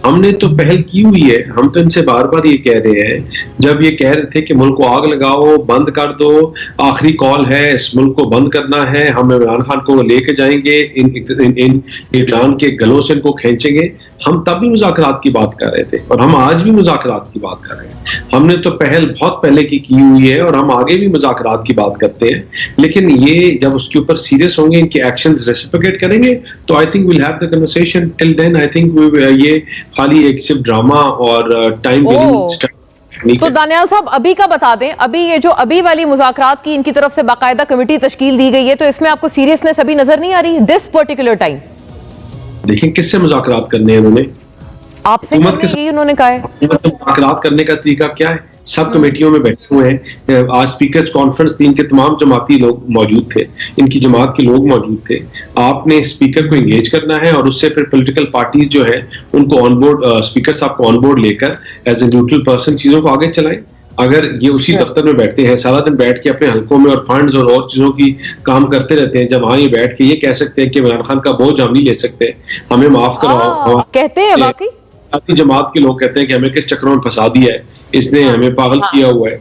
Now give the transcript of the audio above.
हमने तो पहल की हुई है। हम तो इनसे बार बार ये कह रहे हैं, जब ये कह रहे थे कि मुल्क को आग लगाओ, बंद कर दो, आखिरी कॉल है, इस मुल्क को बंद करना है, हम इमरान खान को लेके जाएंगे, इन ईरान के गलों से इनको खींचेंगे, हम तब भी मुज़ाकरात की बात कर रहे थे और हम आज भी मुज़ाकरात की बात कर रहे हैं। हमने तो पहल बहुत पहले की हुई है और हम आगे भी मुज़ाकरात की बात करते हैं, लेकिन ये जब उसके ऊपर सीरियस होंगे, इनके एक्शंस रेसिप्रोकेट करेंगे, तो I think will have the conversation. Till then I think ये खाली एक सिर्फ ड्रामा और टाइम किलिंग। तो दानियाल साहब अभी का बता दें, अभी ये जो अभी वाली मुज़ाकरात की इनकी तरफ से बाकायदा कमेटी तश्कील दी गई है, तो इसमें आपको सीरियसनेस अभी नजर नहीं आ रही दिस पर्टिकुलर टाइम? देखिए किससे मुज़ाकरात करने हैं उन्होंने, आपसे करने उन्होंने कहा है। मुज़ाकरात करने का तरीका क्या है? सब कमेटियों में बैठे हुए हैं। आज स्पीकर्स कॉन्फ्रेंस थी, इनके तमाम जमाती लोग मौजूद थे, इनकी जमात के लोग मौजूद थे। आपने स्पीकर को एंगेज करना है और उससे फिर पॉलिटिकल पार्टीज जो है उनको ऑन बोर्ड, स्पीकर साहब को ऑन बोर्ड लेकर एज ए न्यूट्रल पर्सन चीजों को आगे चलाएं। अगर ये उसी दफ्तर में बैठते हैं, सारा दिन बैठ के अपने हलकों में और फंड्स और चीजों की काम करते रहते हैं, जब वहां ये बैठ के ये कह सकते हैं कि इमरान खान का बोझ हम नहीं ले सकते, हमें माफ कराओ, कहते हैं वाकई अपनी जमात के लोग कहते हैं कि हमें किस चक्रों में फंसा दिया है, इसने हमें पागल किया हुआ है,